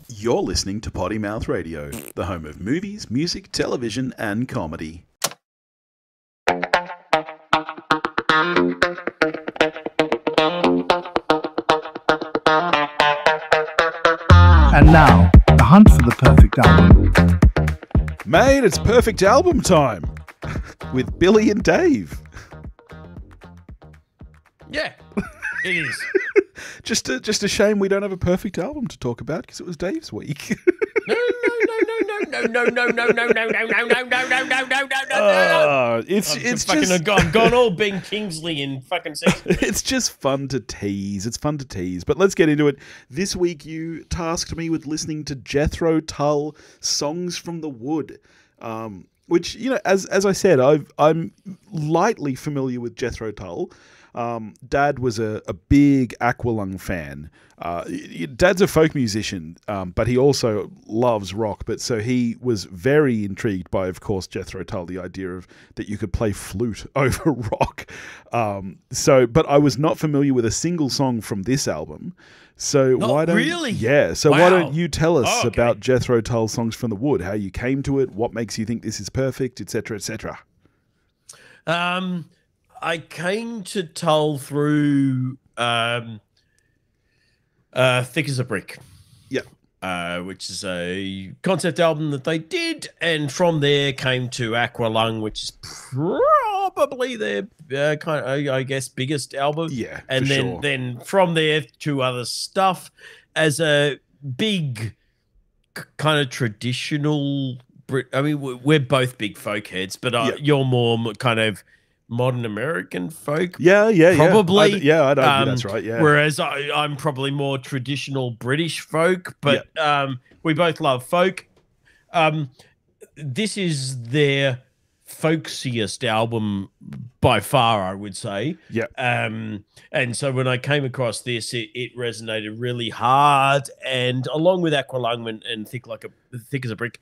You're listening to Potty Mouth Radio, the home of movies, music, television, and comedy. And now, the hunt for the perfect album. Mate, it's perfect album time with Billy and Dave. Yeah, it is. Just a shame we don't have a perfect album to talk about because it was Dave's week. No. It's fucking just I've gone all Ben Kingsley in fucking sex. it's just fun to tease. It's fun to tease. But let's get into it. This week you tasked me with listening to Jethro Tull, Songs from the Wood. Which, you know, as I said, I'm lightly familiar with Jethro Tull. Dad was a big Aqualung fan. Dad's a folk musician, but he also loves rock. But so he was very intrigued by, of course, Jethro Tull, the idea of that you could play flute over rock. But I was not familiar with a single song from this album. So Not why don't really? Yeah. So Wow. why don't you tell us Okay. about Jethro Tull, Songs from the Wood? How you came to it? What makes you think this is perfect, etc., etc. I came to Tull through Thick as a Brick. Yeah. Which is a concept album that they did, and from there came to Aqualung, which is probably their kind of, I guess, biggest album. Yeah, and for then sure. then from there to other stuff as a big kind of traditional. I mean, we're both big folk heads, but Yeah. you're more kind of modern American folk. Yeah. Probably. I'd argue that's right. Yeah. Whereas I'm probably more traditional British folk, but we both love folk. This is their folksiest album by far, I would say. Yeah. And so when I came across this, it resonated really hard. And along with Aqualung and Thick as a Brick,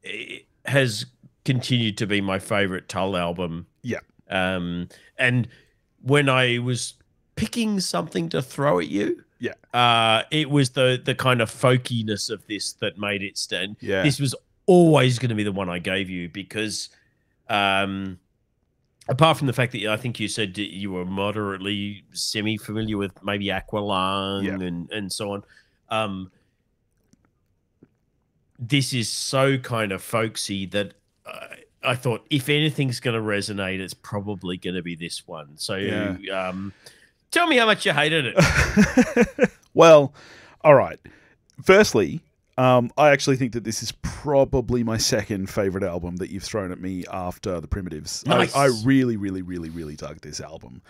it has continued to be my favorite Tull album. Yeah. And when I was picking something to throw at you, it was the kind of folkiness of this that made it stand. Yeah. This was always going to be the one I gave you because, apart from the fact that I think you said that you were moderately semi-familiar with maybe Aqualung and so on, this is so kind of folksy that I thought if anything's going to resonate, it's probably going to be this one. So tell me how much you hated it. Well, all right. Firstly, I actually think that this is probably my second favorite album that you've thrown at me after The Primitives. Nice. I really, really, really, really dug this album.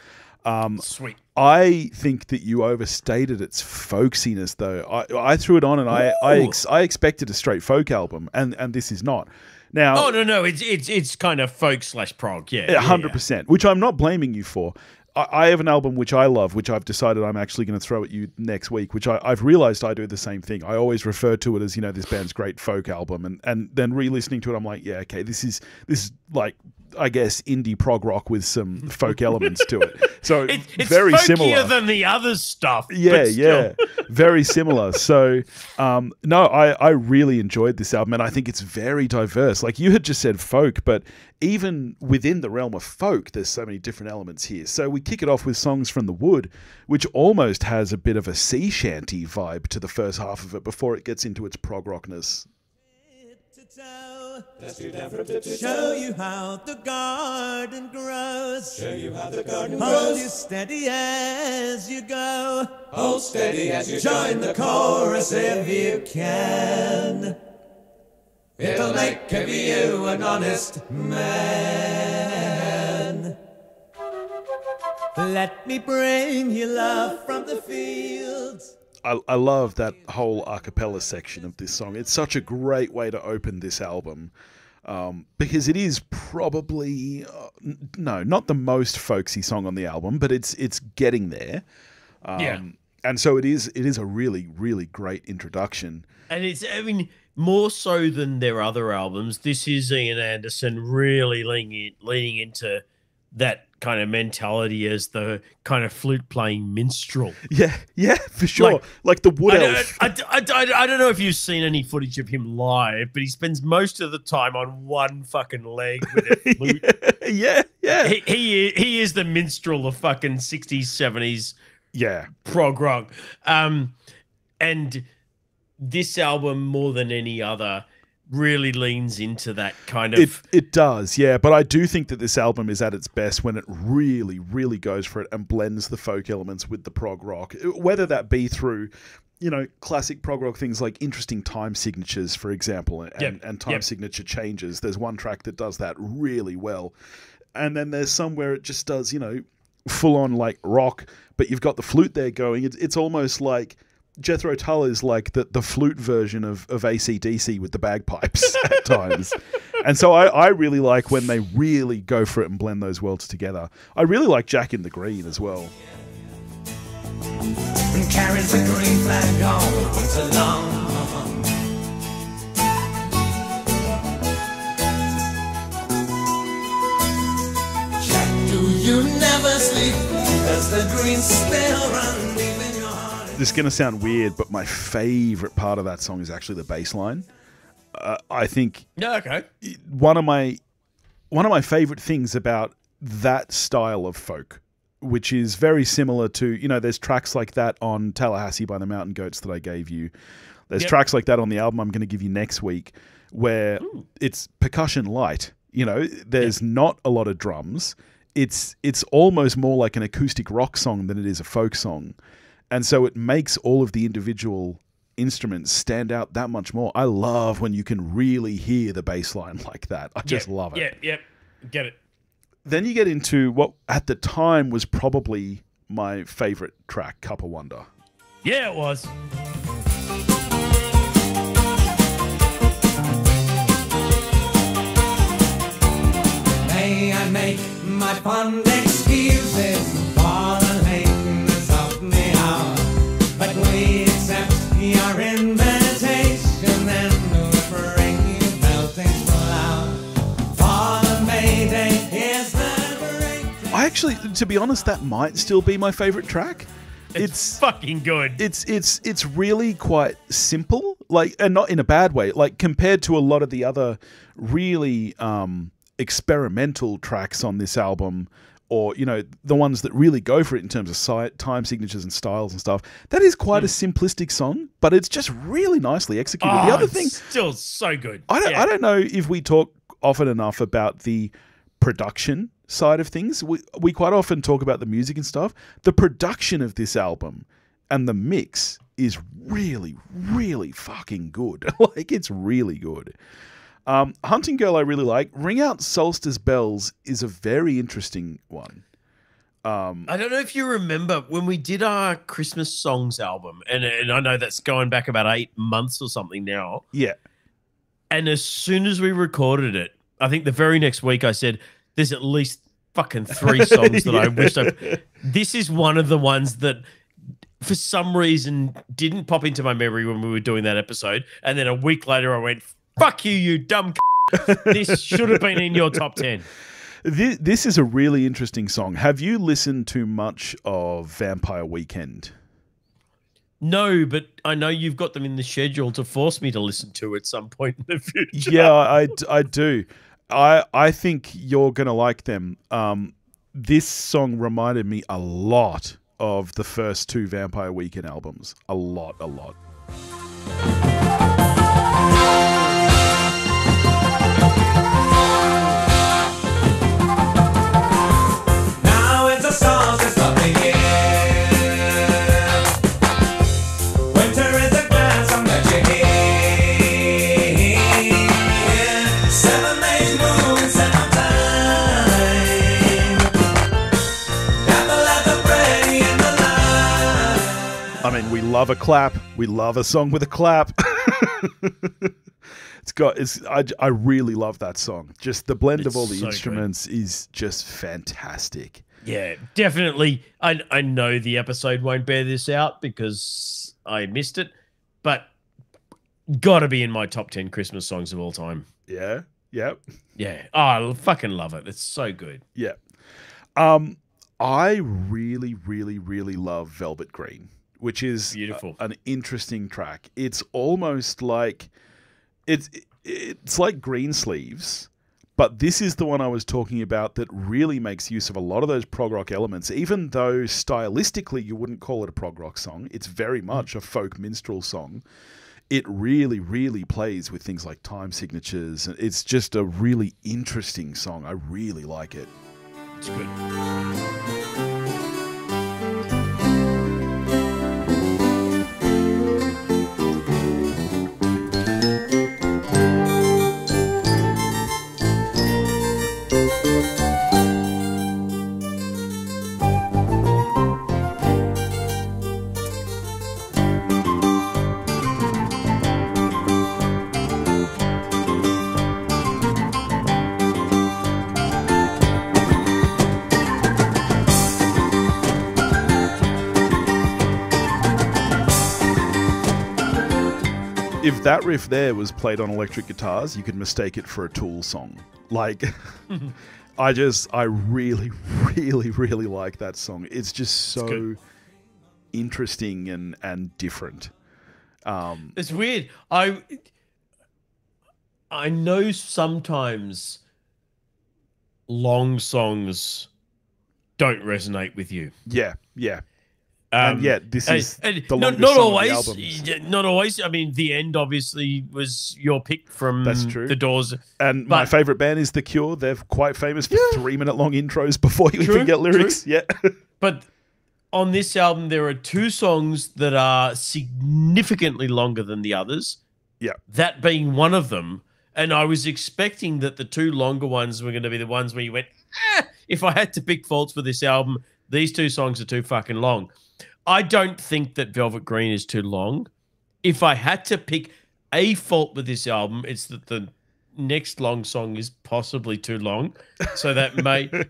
Sweet. I think that you overstated its folksiness, though. I threw it on and I expected a straight folk album, and this is not. Now, no, it's kind of folk / prog, 100%, which I'm not blaming you for. I have an album which I love, which I've decided I'm actually going to throw at you next week, which I've realized I do the same thing. I always refer to it as, you know, this band's great folk album, and then re-listening to it, I'm like, yeah, okay, this is like, I guess, indie prog rock with some folk elements to it. So it's very folkier similar than the other stuff. Yeah, but still. yeah, very similar. So, no, I really enjoyed this album, and I think it's very diverse. Like you had just said folk, but even within the realm of folk, there's so many different elements here. So we kick it off with Songs from the Wood, which almost has a bit of a sea shanty vibe to the first half of it before it gets into its prog rockness. Show you how the garden grows. Show you how the garden Hold you grows. steady as you go. Hold steady as you Join the chorus if you can. It'll make of you an honest Man, let me bring you love from the fields. I love that whole a cappella section of this song. It's such a great way to open this album. Because it is probably no, not the most folksy song on the album, but it's getting there. And so it is a really, really great introduction. And it's, I mean, more so than their other albums, this is Ian Anderson really leaning into that kind of mentality as the kind of flute playing minstrel. Yeah, for sure. Like the wood elf. I don't know if you've seen any footage of him live, but he spends most of the time on one fucking leg with a flute. Yeah. He is the minstrel of fucking 60s, 70s prog rock. And this album, more than any other, really leans into that kind of... It does, yeah. But I do think that this album is at its best when it really, really goes for it and blends the folk elements with the prog rock. Whether that be through, classic prog rock things like interesting time signatures, for example, and time signature changes. There's one track that does that really well. And then there's some where it just does, full-on like rock, but you've got the flute there going. It's almost like... Jethro Tull is like the flute version of AC/DC with the bagpipes at times. And so I really like when they really go for it and blend those worlds together. I really like Jack in the Green as well. And carries the green flag all along. Jack, do you never sleep? Does the green spell run deep in your heart? This is going to sound weird, but my favorite part of that song is actually the bass line. I think one of my favorite things about that style of folk, which is very similar to, there's tracks like that on Tallahassee by the Mountain Goats that I gave you. There's tracks like that on the album I'm going to give you next week where it's percussion light. There's not a lot of drums. It's almost more like an acoustic rock song than it is a folk song. And so it makes all of the individual instruments stand out that much more. I love when you can really hear the bass line like that. I just love it. Yep. Get it. Then you get into what at the time was probably my favorite track, Cup of Wonder. Yeah, it was. May I make my fond excuses for the lateness of the hour, but we accept your invitation and bring you melting flower. For the Mayday is the break. I actually, to be honest, that might still be my favorite track. It's fucking good. It's really quite simple, like, and not in a bad way. Like compared to a lot of the other really experimental tracks on this album, or the ones that really go for it in terms of time signatures and styles and stuff. That is quite a simplistic song, but it's just really nicely executed. The other thing, still so good. I don't know if we talk often enough about the production side of things. We quite often talk about the music and stuff. The production of this album and the mix is really, really fucking good. Like, it's really good. Hunting Girl I really like. Ring Out Solstice Bells is a very interesting one. I don't know if you remember when we did our Christmas songs album, and I know that's going back about 8 months or something now. Yeah. And as soon as we recorded it, I think the very next week I said, there's at least fucking 3 songs that I wished This is one of the ones that for some reason didn't pop into my memory when we were doing that episode. And then a week later I went, fuck you, you dumb This should have been in your top 10. This is a really interesting song. Have you listened to much of Vampire Weekend? No, but I know you've got them in the schedule to force me to listen to at some point in the future. Yeah, I do. I think you're going to like them. This song reminded me a lot of the first 2 Vampire Weekend albums. A lot. Now it's a solstice of the year. Winter is a glance from that you hear. 7 days moving, 7 time. Apple at the bread in the light. I mean, we love a clap. We love a song with a clap. I really love that song. Just the blend of all the instruments is just fantastic. Yeah, definitely. I know the episode won't bear this out because I missed it, but gotta be in my top 10 Christmas songs of all time. Yeah. Yep. Yeah. Oh, I fucking love it. It's so good. Yeah. I really, really, really love Velvet Green, which is Beautiful. An interesting track. It's almost like it's like Greensleeves, but this is the one I was talking about that really makes use of a lot of those prog rock elements, even though stylistically you wouldn't call it a prog rock song. It's very much a folk minstrel song. It really, really plays with things like time signatures. It's just a really interesting song. I really like it. It's good. If that riff there was played on electric guitars, you could mistake it for a Tool song. Like, I really, really, really like that song. It's just so interesting and different. It's weird. I know sometimes long songs don't resonate with you. Yeah, yeah. And yet, this is the longest not song always. of the album. Not always. I mean, The End obviously was your pick from That's true. The Doors. And my favourite band is The Cure. They're quite famous for 3-minute long intros before you even get lyrics. True. Yeah. But on this album, there are 2 songs that are significantly longer than the others. Yeah. That being one of them. And I was expecting that the 2 longer ones were going to be the ones where you went, if I had to pick faults for this album, these 2 songs are too fucking long. I don't think that Velvet Green is too long. If I had to pick a fault with this album, it's that the next long song is possibly too long. So that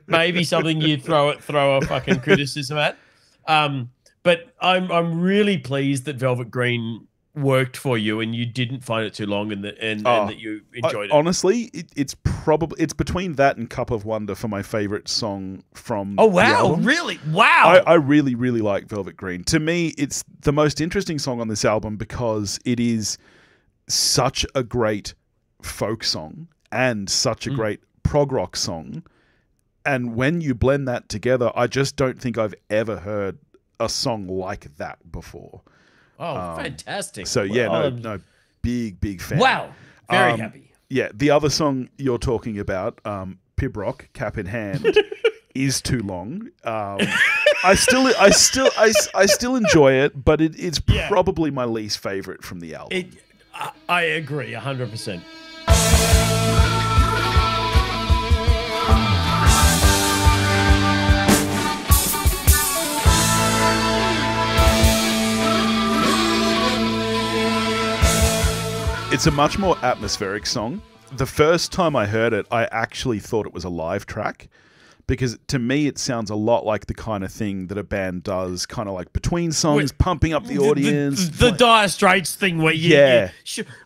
may be something you throw a fucking criticism at. But I'm really pleased that Velvet Green worked for you and you didn't find it too long and that you enjoyed it. Honestly, it's between that and Cup of Wonder for my favorite song from Oh the wow, album. really? Wow. I really, really like Velvet Green. To me, it's the most interesting song on this album because it is such a great folk song and such a great prog rock song. And when you blend that together, I just don't think I've ever heard a song like that before. Oh, fantastic. So yeah, no, big fan. Wow. Very happy. Yeah, the other song you're talking about, Pibrock, Cap in Hand, is too long. I still enjoy it, but it's probably my least favorite from the album. I agree 100%. It's a much more atmospheric song. The first time I heard it, I actually thought it was a live track because to me it sounds a lot like the kind of thing that a band does, kind of like between songs, pumping up the audience. The Dire Straits thing where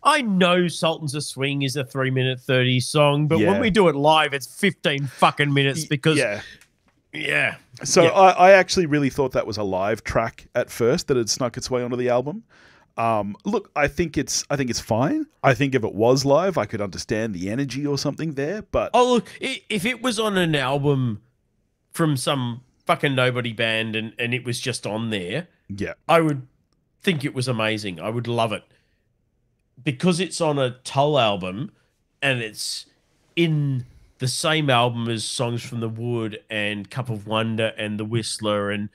I know Sultans of Swing is a 3-minute 30 song, but when we do it live, it's 15 fucking minutes because So I actually really thought that was a live track at first that had snuck its way onto the album. Look, I think it's fine. I think if it was live, I could understand the energy or something there. But look, if it was on an album from some fucking nobody band and it was just on there, I would think it was amazing. I would love it because it's on a Tull album and it's in the same album as songs from The Wood and Cup of Wonder and The Whistler and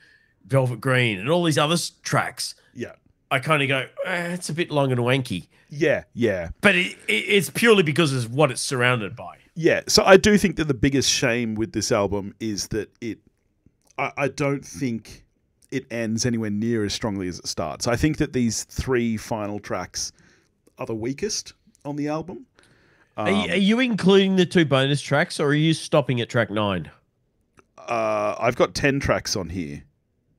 Velvet Green and all these other tracks. Yeah. I kind of go, it's a bit long and wanky. Yeah, yeah. But it's purely because of what it's surrounded by. Yeah, so I do think that the biggest shame with this album is that I don't think it ends anywhere near as strongly as it starts. I think that these 3 final tracks are the weakest on the album. Are you including the 2 bonus tracks or are you stopping at track 9? I've got 10 tracks on here.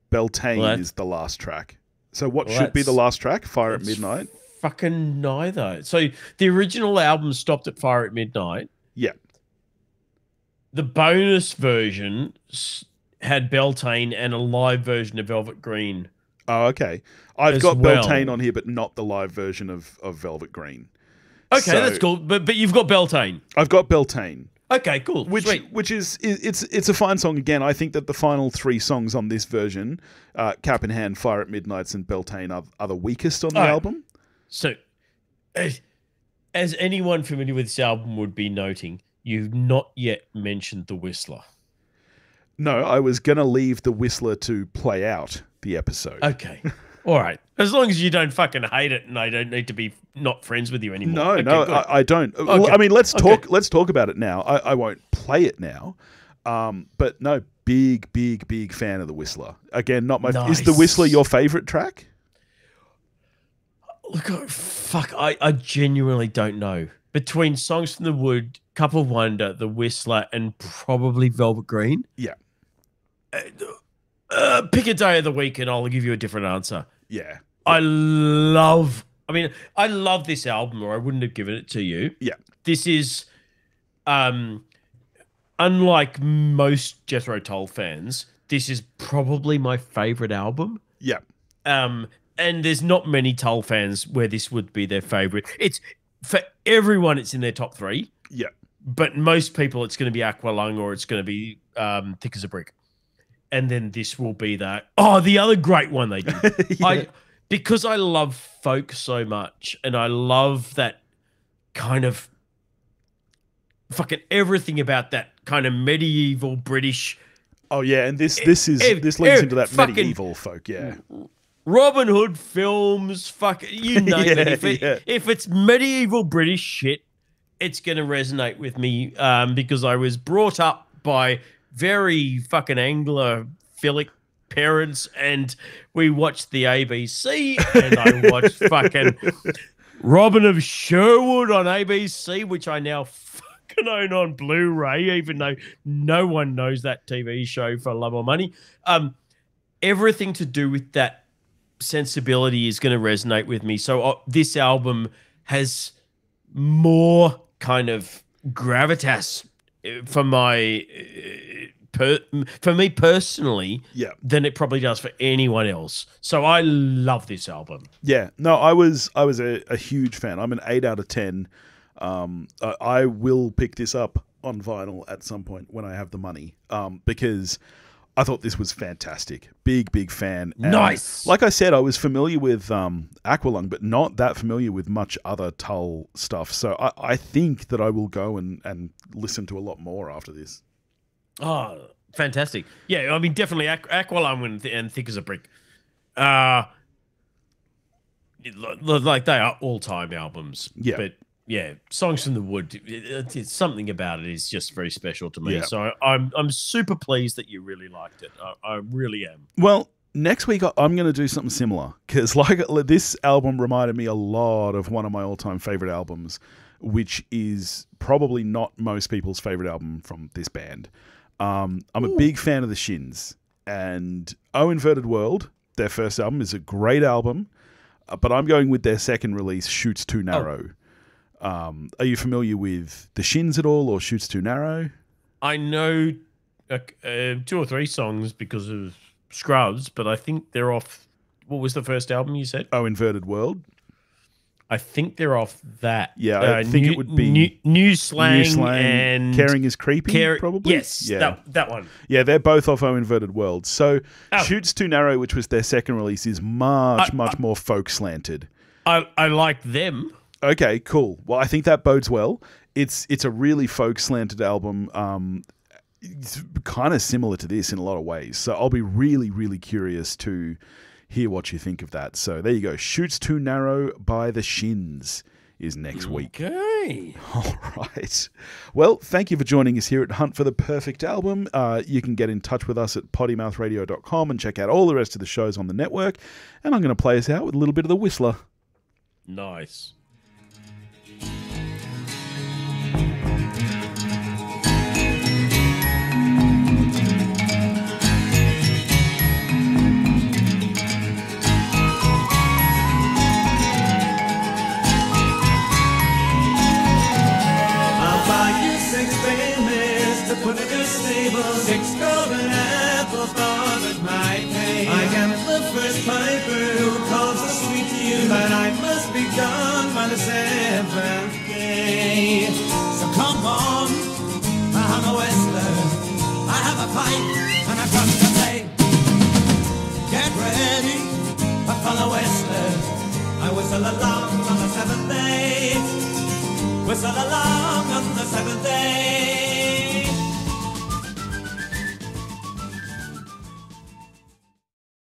Beltane is the last track. So what should be the last track? Fire at Midnight? Fucking neither. So the original album stopped at Fire at Midnight. Yeah. the bonus version had Beltane and a live version of Velvet Green. Oh, okay. I've as got well. Beltane on here, but not the live version of Velvet Green. Okay, So, that's cool. But you've got Beltane. I've got Beltane. Okay, cool. Sweet. Which is it's a fine song. Again, I think that the final 3 songs on this version, Cap in Hand, Fire at Midnights, and Beltane are the weakest on the album. So, as anyone familiar with this album would be noting, you've not yet mentioned the Whistler. No, I was gonna leave the Whistler to play out the episode. Okay. All right. As long as you don't fucking hate it and I don't need to be not friends with you anymore. No, Okay, no, good. I don't. Okay. I mean, let's talk about it now. I won't play it now. But no, big fan of the Whistler. Again, not my. Nice. Is the Whistler your favorite track? Look, fuck, I genuinely don't know. Between Songs from the Wood, Cup of Wonder, The Whistler, and probably Velvet Green. Yeah. Pick a day of the week and I'll give you a different answer. Yeah. I love this album, or I wouldn't have given it to you. Yeah. This is, unlike most Jethro Tull fans, this is probably my favorite album. Yeah. And there's not many Tull fans where this would be their favorite. It's for everyone, it's in their top 3. Yeah. But most people, it's going to be Aqualung or it's going to be Thick as a Brick. And then this will be that. Oh, the other great one they did. Yeah. Because I love folk so much, and I love that kind of fucking everything about that kind of medieval British. Oh yeah, and this leads into that medieval folk. Yeah. Robin Hood films, fuck you name it. If it's medieval British shit, it's gonna resonate with me because I was brought up by very fucking Anglophilic parents, and we watched the ABC, and I watched fucking Robin of Sherwood on ABC, which I now fucking own on Blu-ray, even though no one knows that TV show for love or money. Everything to do with that sensibility is going to resonate with me. So this album has more kind of gravitas for my for me personally than it probably does for anyone else. So I love this album. Yeah. No, I was a huge fan. I'm an 8 out of 10. I will pick this up on vinyl at some point when I have the money because I thought this was fantastic. Big fan. And nice. Like I said, I was familiar with Aqualung, but not that familiar with much other Tull stuff. So I think that I will go and listen to a lot more after this. Oh, fantastic. Yeah, I mean, definitely Aqualung and Thick as a Brick. Like they are all-time albums. Yeah. But yeah, Songs from the Wood, it's something about it is just very special to me. Yeah. So I'm super pleased that you really liked it. I really am. Well, next week I'm going to do something similar because this album reminded me a lot of one of my all-time favorite albums, which is probably not most people's favorite album from this band. I'm a big fan of the Shins, and O Inverted World, their first album, is a great album, but I'm going with their second release, Shoots Too Narrow. Are you familiar with the Shins at all, or Shoots Too Narrow? I know 2 or 3 songs because of Scrubs, but I think they're off. What was the first album you said? O Inverted World. I think they're off that. Yeah, I think it would be New Slang and Caring is Creepy, probably. Yes, yeah. that one. Yeah, they're both off O Inverted World. So Shoots Too Narrow, which was their second release, is much more folk slanted. I like them. Okay, cool. Well, I think that bodes well. It's a really folk slanted album. It's kind of similar to this in a lot of ways. So I'll be really curious to hear what you think of that. So there you go. Shoots Too Narrow by the Shins is next week. Okay. All right. Well, thank you for joining us here at Hunt for the Perfect Album. You can get in touch with us at pottymouthradio.com and check out all the rest of the shows on the network. And I'm going to play us out with a little bit of the Whistler. Nice. Put it piper who calls a sweet tune, but I must be gone by the 7th day. So come on, I'm a whistler, I have a pipe and I've come to play. Get ready, a fellow whistler, I whistle along on the 7th day. Whistle along on the 7th day.